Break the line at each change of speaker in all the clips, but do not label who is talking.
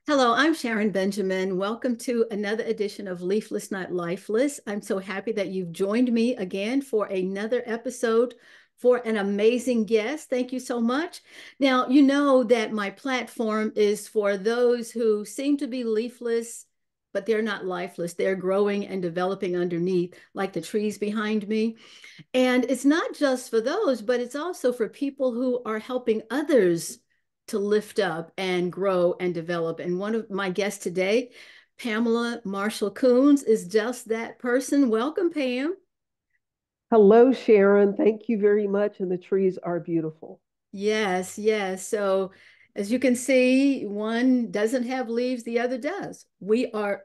Hello, I'm Sharon Benjamin. Welcome to another edition of Leafless, Not Lifeless. I'm so happy that you've joined me again for another episode for an amazing guest. Thank you so much. Now, you know that my platform is for those who seem to be leafless, but they're not lifeless. They're growing and developing underneath, like the trees behind me. And it's not just for those, but it's also for people who are helping others to lift up and grow and develop. And one of my guests today, Pamela Marshall Koons, is just that person. Welcome, Pam.
Hello, Sharon. Thank you very much. And the trees are beautiful.
Yes, yes. So as you can see, one doesn't have leaves, the other does. We are,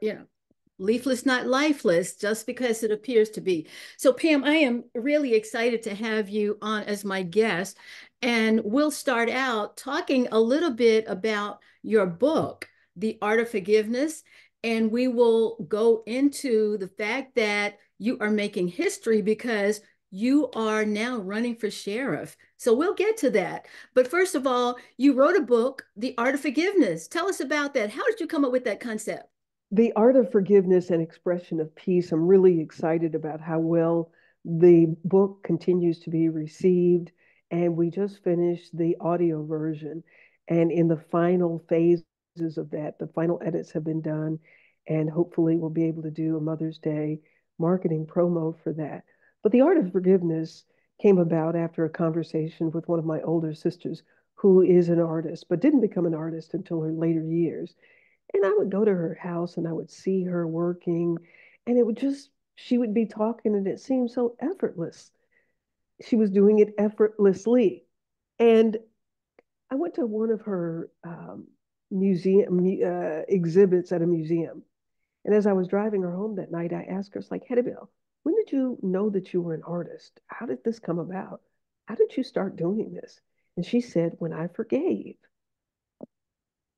leafless, not lifeless, just because it appears to be. So, Pam, I am really excited to have you on as my guest. And we'll start out talking a little bit about your book, The Art of Forgiveness. And we will go into the fact that you are making history because you are now running for sheriff. So we'll get to that. But first of all, you wrote a book, The Art of Forgiveness. Tell us about that. How did you come up with that concept?
The art of forgiveness and expression of peace. I'm really excited about how well the book continues to be received. And we just finished the audio version. And in the final phases of that, the final edits have been done. And hopefully, we'll be able to do a Mother's Day marketing promo for that. But the art of forgiveness came about after a conversation with one of my older sisters, who is an artist, but didn't become an artist until her later years. And I would go to her house and I would see her working, and it would just, she would be talking, and it seemed so effortless. She was doing it effortlessly. And I went to one of her museum exhibits at a museum. And as I was driving her home that night, I asked her, it's like, Hedibel, when did you know that you were an artist? How did this come about? How did you start doing this? And she said, when I forgave.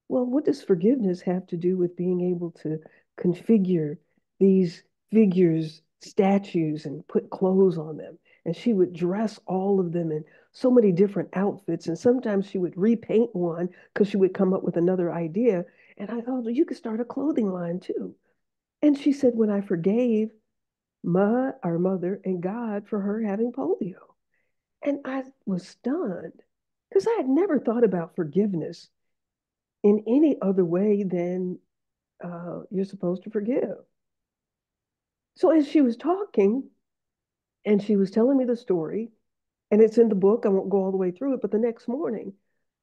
Well, what does forgiveness have to do with being able to configure these figures, statues, and put clothes on them? And she would dress all of them in so many different outfits. And sometimes she would repaint one because she would come up with another idea. And I thought, well, you could start a clothing line too. And she said, when I forgave our mother, and God for her having polio. And I was stunned because I had never thought about forgiveness in any other way than you're supposed to forgive. So as she was talking and she was telling me the story, and it's in the book, I won't go all the way through it, but the next morning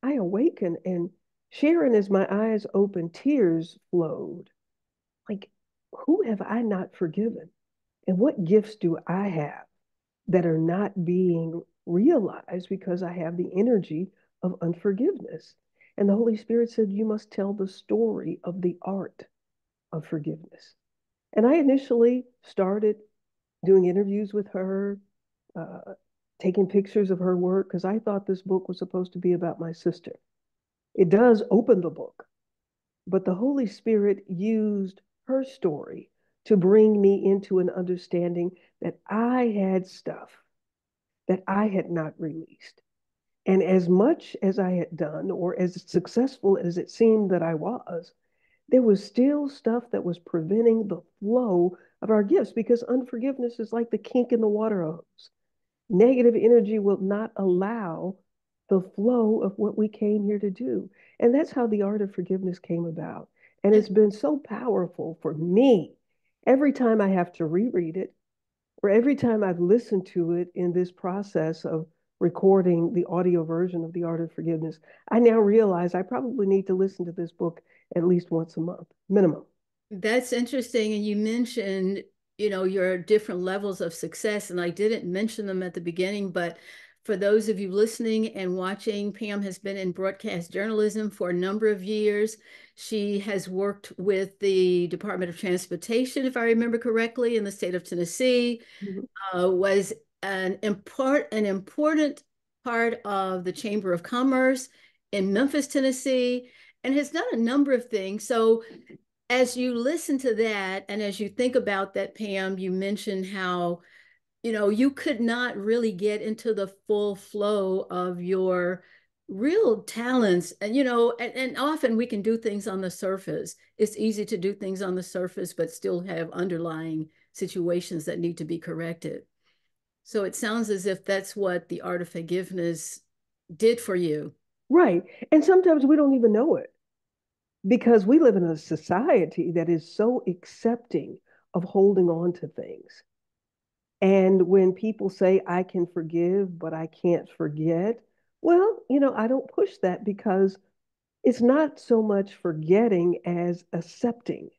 I awakened, and Sharon, as my eyes opened, tears flowed. Like, who have I not forgiven? And what gifts do I have that are not being realized because I have the energy of unforgiveness? And the Holy Spirit said, you must tell the story of the art of forgiveness. And I initially started doing interviews with her, uh, taking pictures of her work, because I thought this book was supposed to be about my sister. It does open the book, but the Holy Spirit used her story to bring me into an understanding that I had stuff that I had not released. And as much as I had done, or as successful as it seemed that I was, there was still stuff that was preventing the flow of our gifts, because unforgiveness is like the kink in the water hose. Negative energy will not allow the flow of what we came here to do. And that's how the art of forgiveness came about. And
And
it's been so powerful for me. Every time I have to reread it, or every time I've listened to it in this process of recording the audio version of The Art of Forgiveness, I now realize I probably need to listen to this book at least once a month, minimum.
that's interesting. And you mentioned, your different levels of success. And I didn't mention them at the beginning, but for those of you listening and watching, Pam has been in broadcast journalism for a number of years. She has worked with the Department of Transportation, if I remember correctly, in the state of Tennessee,
Mhm.
was an important part of the Chamber of Commerce in Memphis, Tennessee, and has done a number of things. So as you listen to that and as you think about that, Pam, you mentioned how, you could not really get into the full flow of your real talents. And and often we can do things on the surface. It's easy to do things on the surface but still have underlying situations that need to be corrected. So it sounds as if that's what the art of forgiveness did for you.
Right. And sometimes we don't even know it because we live in a society that is so accepting of holding on to things. And when people say, I can forgive, but I can't forget, well, I don't push that because it's not so much forgetting as accepting.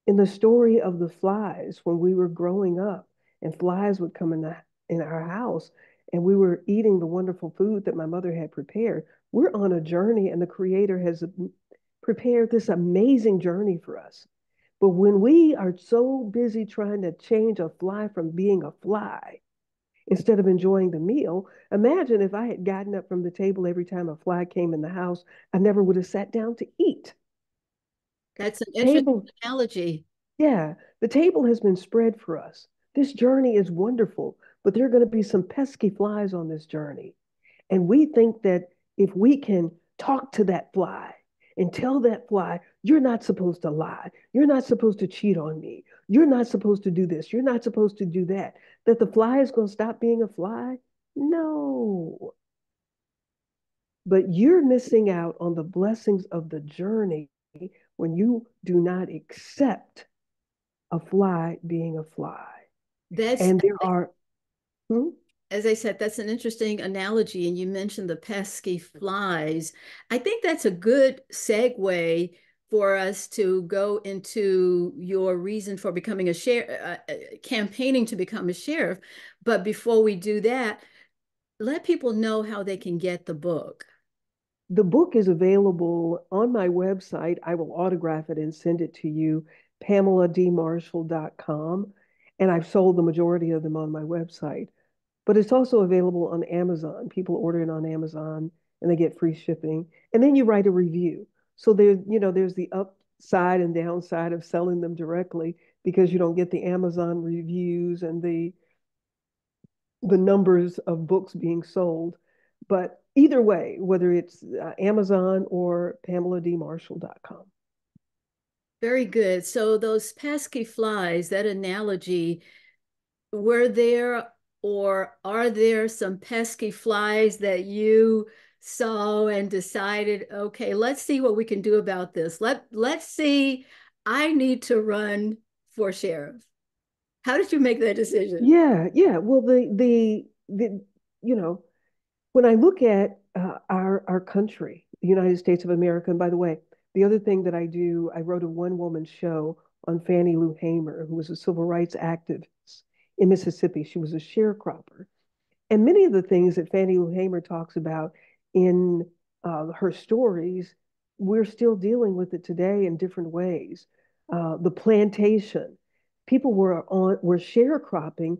In the story of the flies, when we were growing up and flies would come in our house and we were eating the wonderful food that my mother had prepared, we're on a journey and the creator has prepared this amazing journey for us. But when we are so busy trying to change a fly from being a fly instead of enjoying the meal, imagine if I had gotten up from the table every time a fly came in the house, I never would have sat down to eat.
That's an interesting
Table,
analogy.
yeah, the table has been spread for us. This journey is wonderful, but there are going to be some pesky flies on this journey. And we think that if we can talk to that fly and tell that fly, you're not supposed to lie, you're not supposed to cheat on me, you're not supposed to do this, you're not supposed to do that, that the fly is going to stop being a fly? No. But you're missing out on the blessings of the journey when you do not accept a fly being a fly.
That's,
And there are, hmm?
as I said, that's an interesting analogy. And you mentioned the pesky flies. I think that's a good segue for us to go into your reason for becoming a sheriff, campaigning to become a sheriff. But before we do that, let people know how they can get the book.
The book is available on my website. I will autograph it and send it to you, PamelaDMarshall.com. And I've sold the majority of them on my website. But it's also available on Amazon. People order it on Amazon and they get free shipping. And then you write a review. So there's the upside and downside of selling them directly because you don't get the Amazon reviews and the numbers of books being sold. But either way, whether it's Amazon or PamelaDMarshall.com.
Very good. So those pesky flies, that analogy, were there or are there some pesky flies that you saw and decided, okay, let's see what we can do about this. Let's see, I need to run for sheriff. How did you make that decision?
Yeah, yeah. Well, the you know, when I look at our country, the United States of America, and by the way, the other thing that I do, I wrote a one-woman show on Fannie Lou Hamer, who was a civil rights activist in Mississippi. She was a sharecropper. And many of the things that Fannie Lou Hamer talks about in her stories, we're still dealing with it today in different ways. The plantation, people were sharecropping,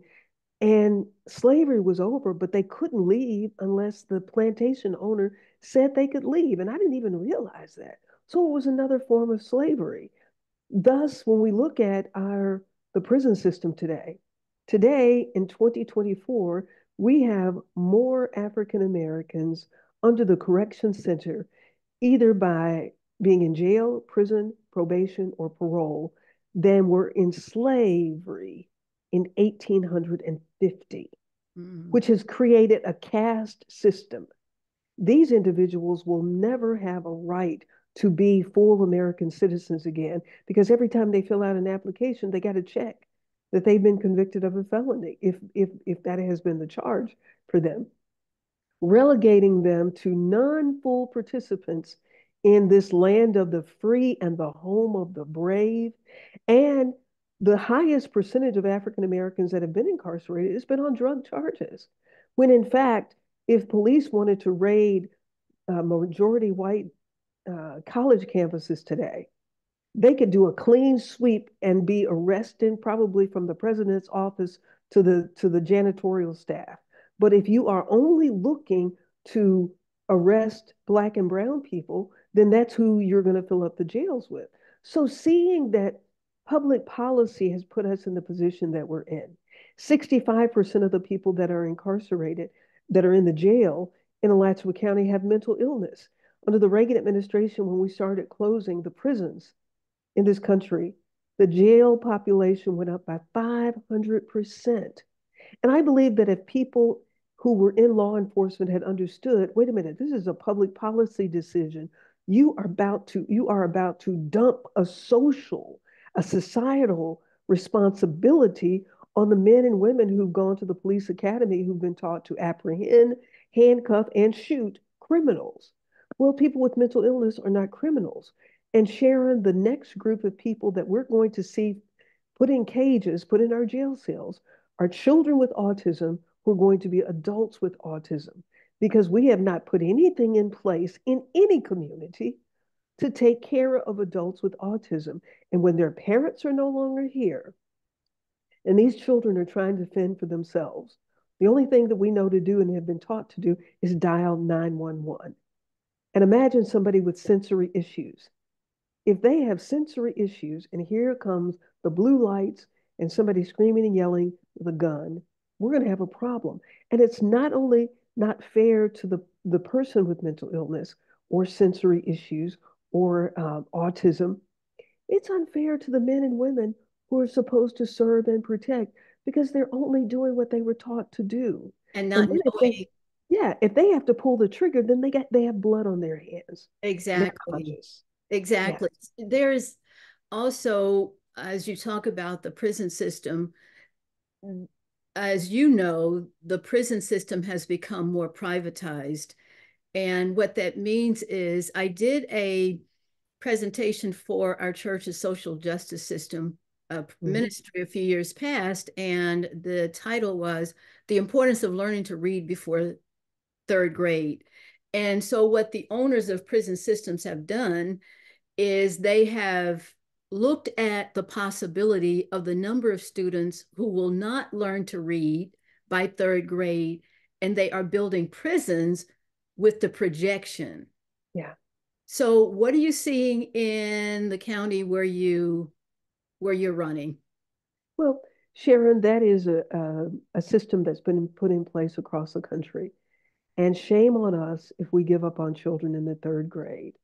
and slavery was over, but they couldn't leave unless the plantation owner said they could leave. And I didn't even realize that. So it was another form of slavery. Thus, when we look at the prison system today in 2024, we have more African Americans under the correction center, either by being in jail, prison, probation, or parole, than were in slavery in 1850,
Mm.
which has created a caste system. These individuals will never have a right to be full American citizens again because every time they fill out an application, they got to check that they've been convicted of a felony if that has been the charge for them, relegating them to non-full participants in this land of the free and the home of the brave. And the highest percentage of African Americans that have been incarcerated has been on drug charges. When in fact, if police wanted to raid majority white college campuses today, they could do a clean sweep and be arresting probably from the president's office to the janitorial staff. But if you are only looking to arrest black and brown people, then that's who you're going to fill up the jails with. So seeing that public policy has put us in the position that we're in, 65% of the people that are incarcerated, that are in the jail, in Alachua County have mental illness. Under the Reagan administration, when we started closing the prisons in this country, the jail population went up by 500%. And I believe that if people who were in law enforcement had understood, wait a minute, this is a public policy decision. You are about to dump a societal responsibility on the men and women who've gone to the police academy who've been taught to apprehend, handcuff, and shoot criminals. Well, people with mental illness are not criminals. And Sharon, the next group of people that we're going to see put in cages, put in our jail cells, are children with autism who are going to be adults with autism because we have not put anything in place in any community to take care of adults with autism. And when their parents are no longer here and these children are trying to fend for themselves, the only thing that we know to do and have been taught to do is dial 911. And imagine somebody with sensory issues. If they have sensory issues and here comes the blue lights and somebody screaming and yelling with a gun, we're going to have a problem. And it's not only not fair to the person with mental illness or sensory issues or autism, it's unfair to the men and women who are supposed to serve and protect because they're only doing what they were taught to do.
And
And
not
then if they,
knowing
yeah, if they have to pull the trigger, then they have blood on their hands. And they're
exactly,
conscious. Yeah.
exactly. There's also, as you talk about the prison system, as you know, the prison system has become more privatized. And what that means is I did a presentation for our church's social justice system
Mhm.
ministry a few years past, and the title was The Importance of Learning to Read Before Third Grade. And so, what the owners of prison systems have done is they have looked at the possibility of the number of students who will not learn to read by third grade, and they are building prisons with the projection.
Yeah.
So, what are you seeing in the county where you're running?
Well, Sharon, that is a system that's been put in place across the country. And shame on us if we give up on children in the third grade.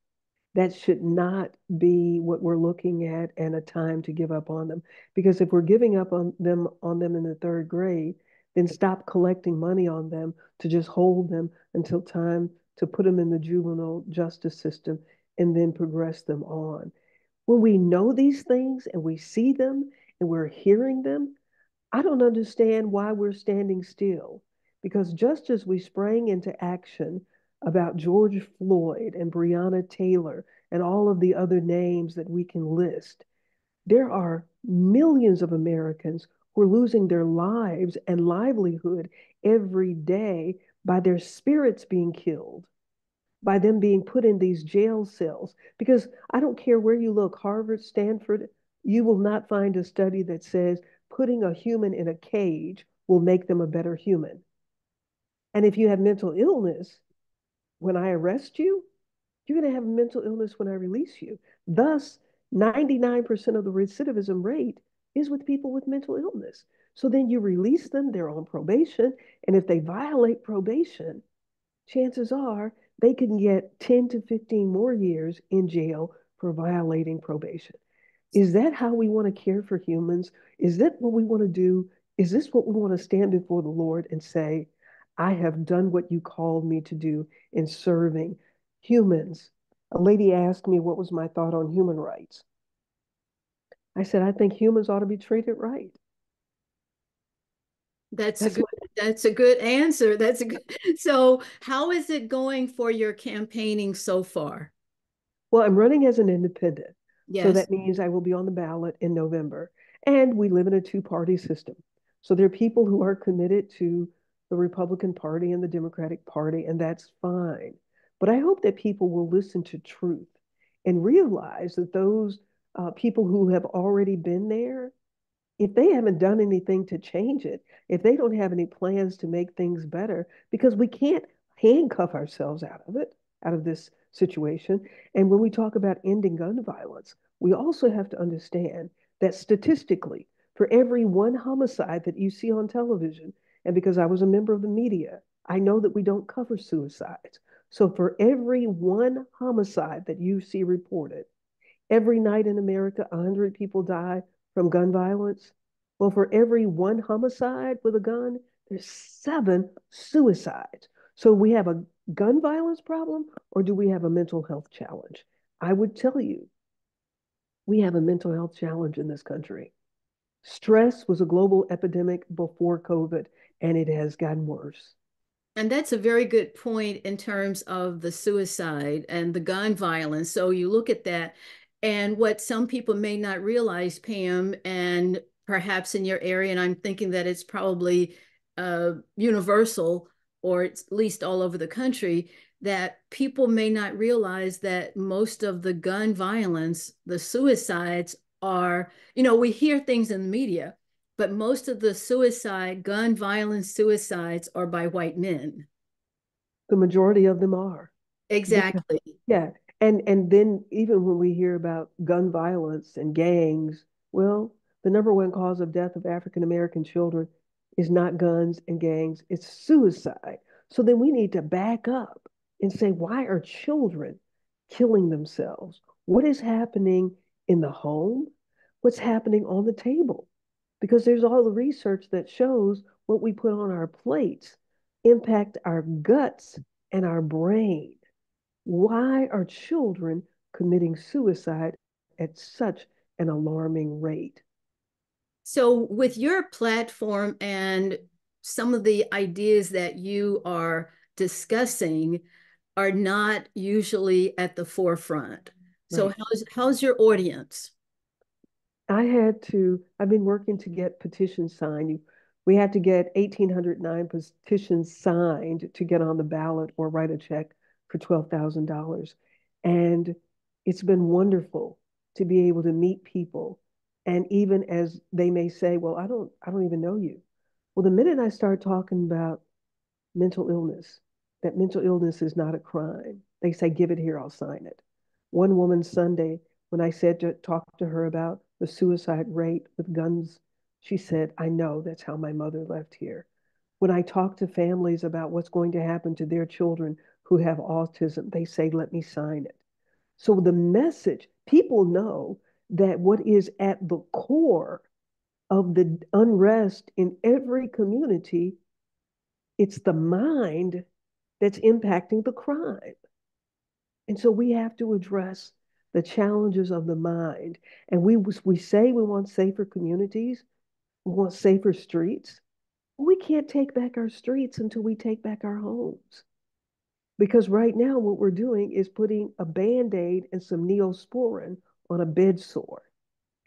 That should not be what we're looking at and a time to give up on them. Because if we're giving up on them in the third grade, then stop collecting money on them to just hold them until time to put them in the juvenile justice system and then progress them on. When we know these things and we see them and we're hearing them, I don't understand why we're standing still. Because just as we sprang into action about George Floyd and Breonna Taylor and all of the other names that we can list, there are millions of Americans who are losing their lives and livelihood every day by their spirits being killed, by them being put in these jail cells. Because I don't care where you look, Harvard, Stanford, you will not find a study that says putting a human in a cage will make them a better human. And if you have mental illness, when I arrest you, you're going to have mental illness when I release you. Thus, 99% of the recidivism rate is with people with mental illness. So then you release them, they're on probation. And if they violate probation, chances are they can get 10 to 15 more years in jail for violating probation. Is that how we want to care for humans? Is that what we want to do? Is this what we want to stand before the Lord and say, I have done what you called me to do in serving humans? A lady asked me what was my thought on human rights. I said, I think humans ought to be treated right.
That's a
That's
good
my
that's a good answer. That's a good. So, how is it going for your campaigning so far?
Well, I'm running as an independent. So
Yes.
that means I will be on the ballot in November. And we live in a two-party system. So there are people who are committed to the Republican Party and the Democratic Party, and that's fine. But I hope that people will listen to truth and realize that those people who have already been there, if they haven't done anything to change it, if they don't have any plans to make things better, because we can't handcuff ourselves out of it, out of this situation. And when we talk about ending gun violence, we also have to understand that statistically, for every one homicide that you see on television, and because I was a member of the media, I know that we don't cover suicides. So for every one homicide that you see reported, every night in America, 100 people die from gun violence. Well, for every one homicide with a gun, there's 7 suicides. So we have a gun violence problem, or do we have a mental health challenge? I would tell you, we have a mental health challenge in this country. Stress was a global epidemic before COVID, and it has gotten worse.
And that's a very good point in terms of the suicide and the gun violence. So you look at that, and what some people may not realize, Pam, and perhaps in your area, and I'm thinking that it's probably universal or at least all over the country, that people may not realize that most of the gun violence, the suicides are, we hear things in the media, but most of the gun violence suicides are by white men.
The majority of them are. Because,
Exactly.
yeah, and then even when we hear about gun violence and gangs, well, the number one cause of death of African American children is not guns and gangs, it's suicide. So then we need to back up and say, why are children killing themselves? What is happening in the home? What's happening on the table? Because there's all the research that shows what we put on our plates impact our guts and our brain. Why are children committing suicide at such an alarming rate?
So, with your platform and some of the ideas that you are discussing are not usually at the forefront. So,
Right.
how's your audience?
I've been working to get petitions signed. We have to get 1,809 petitions signed to get on the ballot or write a check for $12,000. And it's been wonderful to be able to meet people. And even as they may say, well, I don't even know you. Well, the minute I start talking about mental illness, that mental illness is not a crime. They say, give it here, I'll sign it. One woman Sunday, when I said to talk to her about the suicide rate with guns, she said, I know that's how my mother left here. When I talk to families about what's going to happen to their children who have autism, they say, let me sign it. So the message, people know that what is at the core of the unrest in every community, it's the mind that's impacting the crime. And so we have to address the challenges of the mind. And we say we want safer communities, we want safer streets. We can't take back our streets until we take back our homes. Because right now, what we're doing is putting a band aid and some neosporin on a bed sore,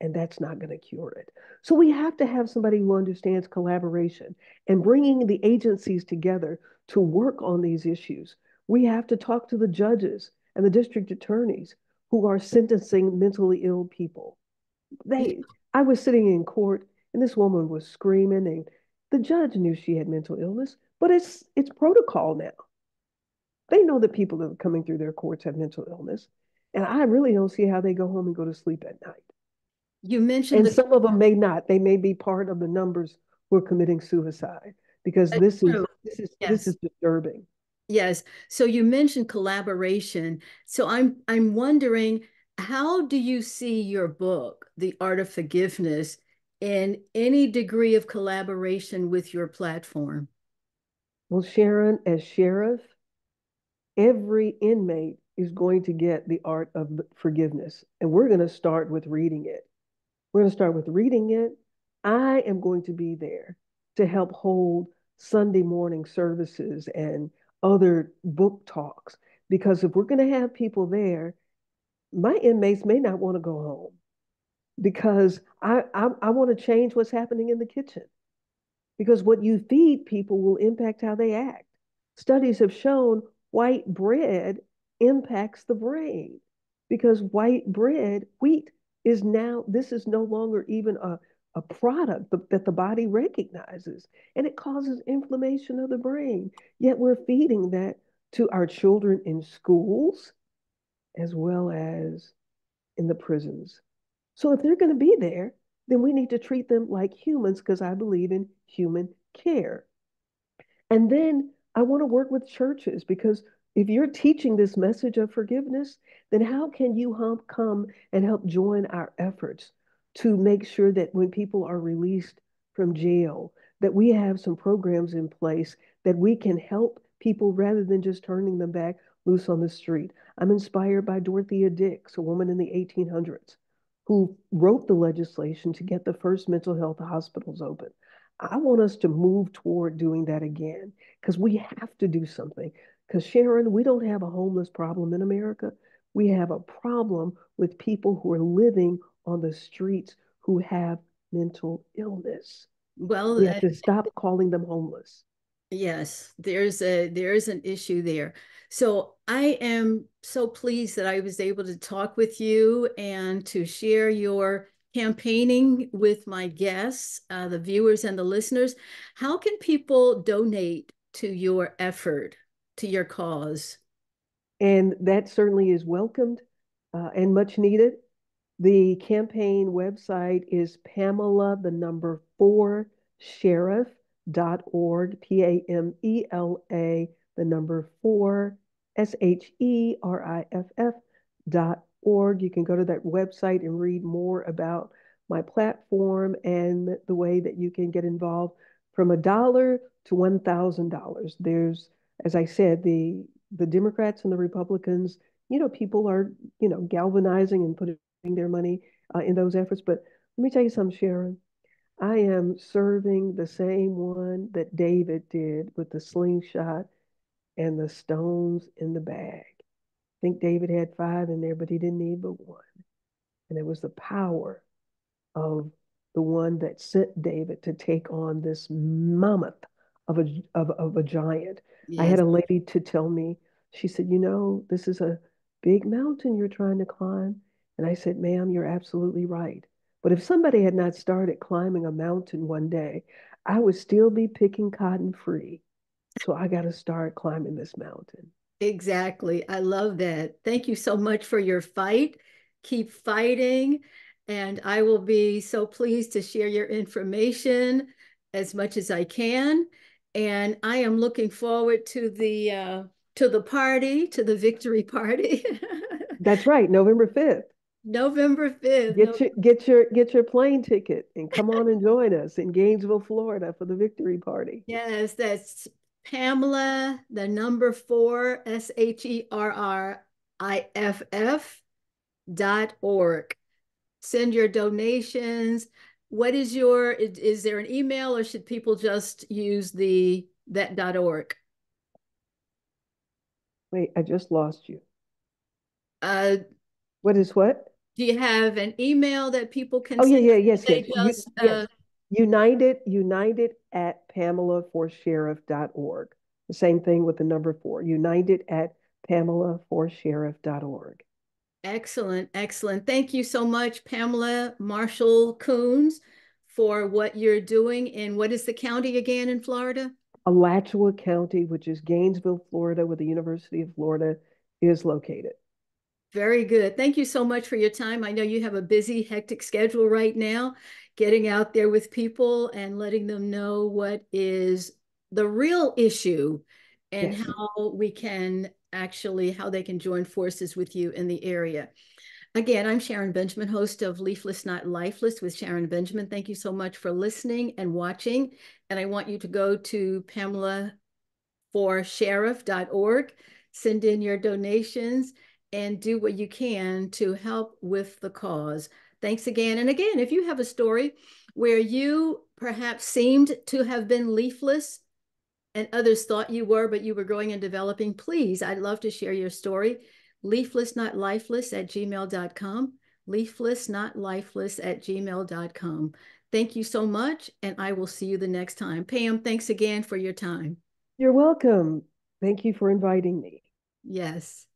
and that's not going to cure it. So we have to have somebody who understands collaboration and bringing the agencies together to work on these issues. We have to talk to the judges and the district attorneys who are sentencing mentally ill people. They, I was sitting in court and this woman was screaming, and the judge knew she had mental illness, but it's protocol now. They know that people that are coming through their courts have mental illness, and I really don't see how they go home and go to sleep at night.
You mentioned
And
the
some of them may not. They may be part of the numbers who are committing suicide because
It's
this is
true.
this is this
Yes.
is disturbing.
Yes. So you mentioned collaboration. So I'm wondering, how do you see your book, The Art of Forgiveness, in any degree of collaboration with your platform?
Well, Sharon, as sheriff, every inmate is going to get the art of forgiveness, and we're going to start with reading it. We're going to start with reading it. I am going to be there to help hold Sunday morning services and other book talks because if we're going to have people there, my inmates may not want to go home because I want to change what's happening in the kitchen because what you feed people will impact how they act. Studies have shown white bread impacts the brain because white bread, wheat, this is no longer even a product that the body recognizes, and it causes inflammation of the brain. Yet we're feeding that to our children in schools as well as in the prisons. So if they're going to be there, then we need to treat them like humans because I believe in human care. And then I want to work with churches because if you're teaching this message of forgiveness, then how can you come and help join our efforts to make sure that when people are released from jail, that we have some programs in place that we can help people rather than just turning them back loose on the street. I'm inspired by Dorothea Dix, a woman in the 1800s who wrote the legislation to get the first mental health hospitals open. I want us to move toward doing that again because we have to do something. Because, Sharon, we don't have a homeless problem in America. We have a problem with people who are living on the streets who have mental illness.
Well,
We have to stop calling them homeless.
yes, there's an issue there. So I am so pleased that I was able to talk with you and to share your campaigning with my guests, the viewers and the listeners. How can people donate to your effort, to your cause?
And that certainly is welcomed and much needed. The campaign website is Pamela, the number four, sheriff.org, Pamela, the number four, sheriff.org. You can go to that website and read more about my platform and the way that you can get involved from $1 to $1,000. There's, as I said, the Democrats and the Republicans, people are, galvanizing and putting their money in those efforts. But let me tell you something, Sharon. I am serving the same one that David did with the slingshot and the stones in the bag. I think David had five in there, but he didn't need but one. And it was the power of the one that sent David to take on this mammoth of a giant. I had
Yes,
a lady to tell me, she said, this is a big mountain you're trying to climb. And I said, ma'am, you're absolutely right. But if somebody had not started climbing a mountain one day, I would still be picking cotton free. So I got to start climbing this mountain.
exactly. I love that. Thank you so much for your fight. Keep fighting. And I will be so pleased to share your information as much as I can. And I am looking forward to the party, to the victory party.
That's right, November 5th.
November 5th. No,
Get your plane ticket and come on and join us in Gainesville, Florida for the victory party.
yes, that's Pamela, the number four, SHERRIFF.org. Send your donations. What is is there an email or should people just use that.org?
Wait, I just lost you.
Uh,
What is what?
do you have an email that people can
Oh yeah,
send?
yeah, yes,
They
yes.
just,
Yes. United at PamelaForSheriff.org. The same thing with the number four. United at PamelaForSheriff.org.
excellent, excellent. Thank you so much, Pamela Marshall Koons, for what you're doing. And what is the county again in Florida?
Alachua County, which is Gainesville, Florida, where the University of Florida is located.
Very good. Thank you so much for your time. I know you have a busy, hectic schedule right now, getting out there with people and letting them know what is the real issue and
Yes.
how we can actually, how they can join forces with you in the area. Again, I'm Sharon Benjamin, host of Leafless, Not Lifeless with Sharon Benjamin. Thank you so much for listening and watching. And I want you to go to PamelaForSheriff.org, send in your donations, and do what you can to help with the cause. Thanks again. And again, if you have a story where you perhaps seemed to have been leafless and others thought you were, but you were growing and developing, please, I'd love to share your story. Leafless, not lifeless at gmail.com. Leafless, not lifeless at gmail.com. Thank you so much, and I will see you the next time. Pam, thanks again for your time.
You're welcome. Thank you for inviting me.
Yes.